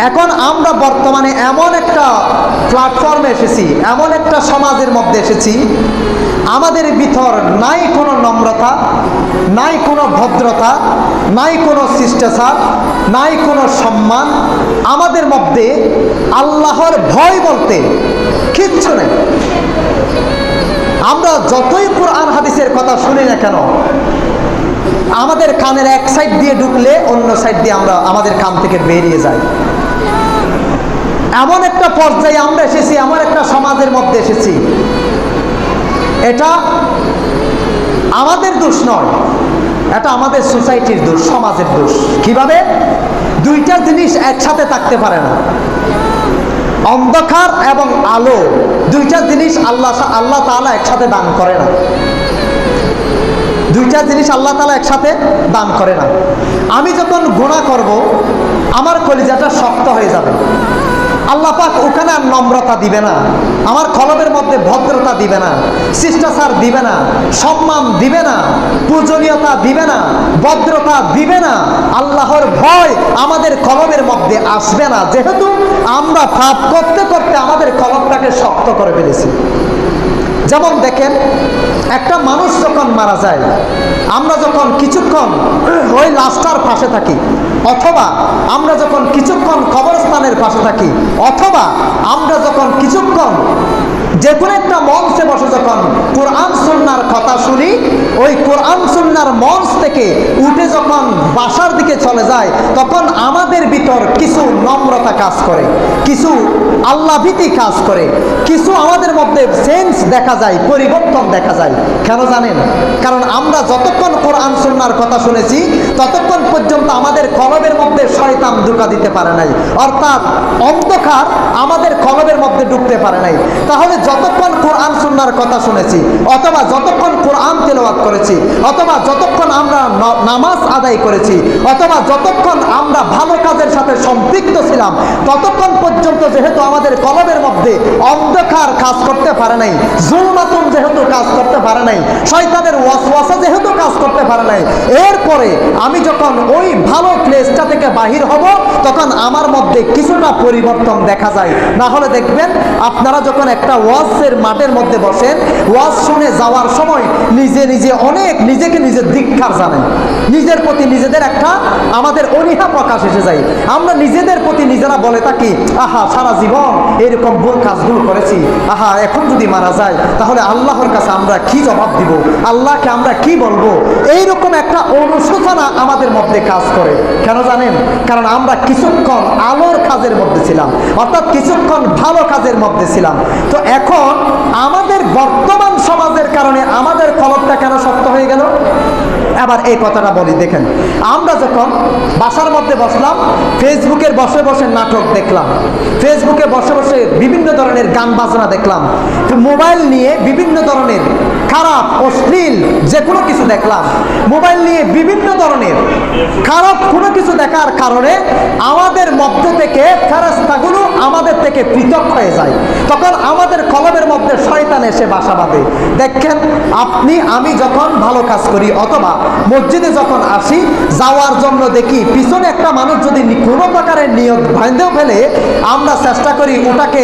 এখন আমরা বর্তমানে এমন একটা প্ল্যাটফর্মে এসেছি, এমন একটা সমাজের মধ্যে এসেছি, আমাদের ভিতর নাই কোনো নম্রতা, নাই কোনো ভদ্রতা, নাই কোনো শিষ্টাচার, নাই কোনো সম্মান। আমাদের মধ্যে আল্লাহর ভয় বলতে কিচ্ছু নেই। আমরা যতই কোরআন হাদিসের কথা শুনি না কেন, আমাদের কানের এক সাইড দিয়ে ঢুকলে অন্য সাইড দিয়ে আমাদের কান থেকে বেরিয়ে যায়। এমন একটা পর্যায়ে আমরা এসেছি, এমন একটা সমাজের মধ্যে এসেছি। এটা আমাদের দোষ নয়, এটা আমাদের সোসাইটির দোষ, সমাজের দোষ। কিভাবে? দুইটা জিনিস একসাথে থাকতে পারে না। অন্ধকার এবং আলো দুইটা জিনিস আল্লাহ তাআলা একসাথে দান করে না। দুইটা জিনিস আল্লাহ তাআলা একসাথে দান করে না। আমি যখন গুনাহ করব, আমার কলিজাটা শক্ত হয়ে যাবে। আল্লাহ পাক ওখানে আর নম্রতা দিবে না, আমার কলবের মধ্যে ভদ্রতা দিবে না, শিষ্টাচার দিবে না, সম্মান দিবে না, পূজনীয়তা দিবে না, ভদ্রতা দিবে না। আল্লাহর ভয় আমাদের কলবের মধ্যে আসবে না, যেহেতু আমরা পাপ করতে করতে আমাদের কলবটাকে শক্ত করে ফেলেছি। যেমন দেখেন, একটা মানুষ যখন মারা যায়, আমরা যখন কিছুক্ষণ ওই লাশটার পাশে থাকি, অথবা আমরা যখন কিছুক্ষণ কবরস্থানের পাশে থাকি, অথবা আমরা যখন কিছুক্ষণ যে কোনো একটা মঞ্চে বসে যখন কোরআন সুন্নাহর কথা শুনি, ওই কোরআন সুন্নাহর মঞ্চ থেকে উঠে যখন বাসার দিকে চলে যায়, তখন আমাদের ভিতর কিছু নম্রতা কাজ করে, কিছু আল্লাহভীতি কাজ করে, কিছু আমাদের মধ্যে চেঞ্জ দেখা যায়, পরিবর্তন দেখা যায়। কেন জানেন? কারণ আমরা যতক্ষণ কোরআন সুন্নাহর কথা শুনেছি, ততক্ষণ পর্যন্ত আমাদের কলবের মধ্যে শয়তান ধোঁকা দিতে পারে নাই, অর্থাৎ অন্ধকার আমাদের কলবের মধ্যে ঢুকতে পারে নাই। তাহলে যতক্ষণ কোরআন সুন্নাহর কথা শুনেছি, অথবা যতক্ষণ কোরআন তেলাওয়াত করেছি, অথবা যতক্ষণ আমরা নামাজ আদায় করেছি, অথবা যতক্ষণ আমরা ভালো কাজের সাথে সম্পৃক্ত ছিলাম, ততক্ষণ পর্যন্ত যেহেতু আমাদের কলবের মধ্যে অন্ধকার কাজ করতে পারে নাই, জুলমাতুন যেহেতু কাজ করতে পারে নাই, শয়তানের ওয়াসওয়াসা যেহেতু কাজ করতে পারে নাই, এরপরে আমি যখন ওই ভালো প্লেসটা থেকে বাহির হব, তখন আমার মধ্যে কিছুটা পরিবর্তন দেখা যায়। না হলে দেখবেন, আপনারা যখন একটা ওয়াজের মাঠের মধ্যে বসেন, ওয়াজ শুনে যাওয়ার সময় নিজে নিজে অনেক নিজেকে নিজের ধিক্কার জানেন, নিজের প্রতি নিজেদের একটা আমাদের অনীহা প্রকাশ এসে যায়। আমরা নিজেদের প্রতি নিজেরা বলে থাকি, আহা সারা জীবন এরকম ভুল কাজগুলো করেছি, আহা এখন যদি মারা যায় তাহলে আল্লাহর কাছে আমরা কি জবাব দিব, আল্লাহকে আমরা কি বলবো। এইরকম একটা অনুশোচনা আমাদের মধ্যে কাজ করে। কেন জানেন? কারণ আমরা কিছুক্ষণ আলোর কাজের মধ্যে ছিলাম, অর্থাৎ কিছুক্ষণ ভালো কাজের মধ্যে ছিলাম। তো এখন আমাদের বর্তমান সমাজের কারণে আমাদের কলবটা কেন শক্ত হয়ে গেল? এবার এই কথাটা বলি, দেখেন, আমরা যখন বাসার মধ্যে বসলাম, ফেসবুকের বসে বসে নাটক দেখলাম, ফেসবুকে বসে বসে বিভিন্ন ধরনের গান বাজনা দেখলাম, মোবাইল নিয়ে বিভিন্ন ধরনের খারাপ অশ্লীল যে কোনো কিছু দেখলাম, মোবাইল নিয়ে বিভিন্ন ধরনের খারাপ কোনো কিছু দেখার কারণে আমাদের মধ্য থেকে ফেরেশতাগুলো আমাদের থেকে পৃথক হয়ে যায়। তখন আমাদের কলবের মধ্যে শয়তান এসে বাসা বাঁধে। দেখেন, আপনি আমি যখন ভালো কাজ করি, অথবা মসজিদে যখন আসি, যাওয়ার জন্য দেখি পিছনে একটা মানুষ যদি কোনো প্রকারের নিয়ত ভাঙতেও ফেলে, আমরা চেষ্টা করি ওটাকে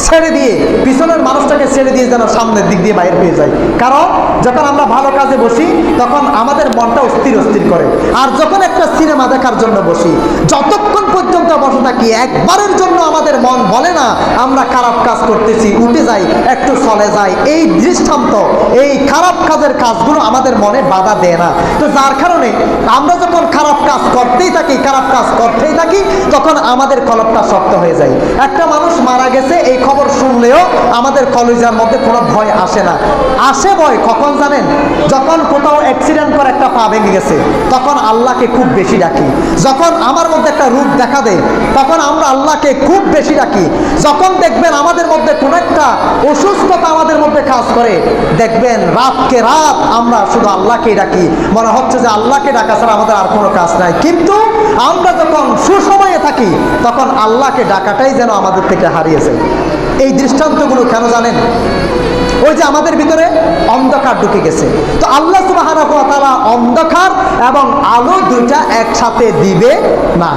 ছেড়ে দিয়ে, পিছনের মানুষটাকে ছেড়ে দিয়ে যেন সামনের দিক দিয়ে বাইরে হয়ে যায়। কারণ যখন আমরা ভালো কাজে বসি, তখন আমাদের মনটা অস্থির অস্থির করে। আর যখন একটা সিনেমা দেখার জন্য বসি, যতক্ষণ পর্যন্ত বসে থাকি, একবারের জন্য আমাদের মন বলে না আমরা খারাপ কাজ করতেছি, উঠে যাই, একটু চলে যাই। এই দৃষ্টান্ত, এই খারাপ কাজের কাজগুলো আমাদের মনে বাধা দেয় না। তো যার কারণে আমরা যখন খারাপ কাজ করতেই থাকি, খারাপ কাজ করতেই থাকি, তখন আমাদের কলবটা শক্ত হয়ে যায়। একটা মানুষ মারা গেছে এই খবর শুনলেও আমাদের কলিজার মধ্যে কোনো ভয় আসে না। আসে ভয় কখন জানেন? যখন কোথাও অ্যাক্সিডেন্ট করে একটা পা ভেঙে গেছে, তখন আল্লাহকে খুব বেশি ডাকি। যখন আমার মধ্যে একটা রূপ দেখা দেয়, তখন আমরা আল্লাহকে খুব বেশি ডাকি। যখন দেখবেন আমাদের মধ্যে কোনো একটা অসুস্থতা আমাদের মধ্যে কাজ করে, দেখবেন রাতকে রাত আমরা শুধু আল্লাহকেই ডাকি, মনে হচ্ছে যে আল্লাহকে ডাকা ছাড়া আমাদের আর কোনো কাজ নাই। কিন্তু আমরা যখন সুসময়ে থাকি, তখন আল্লাহকে ডাকাটাই যেন আমাদের থেকে হারিয়ে যায়। এই দৃষ্টান্তগুলো কেন জানেন? ওই যে আমাদের ভিতরে অন্ধকার ঢুকে গেছে। তো আল্লাহ সুবহানাহু ওয়া তাআলা অন্ধকার এবং আলো দুইটা একসাথে দিবে না।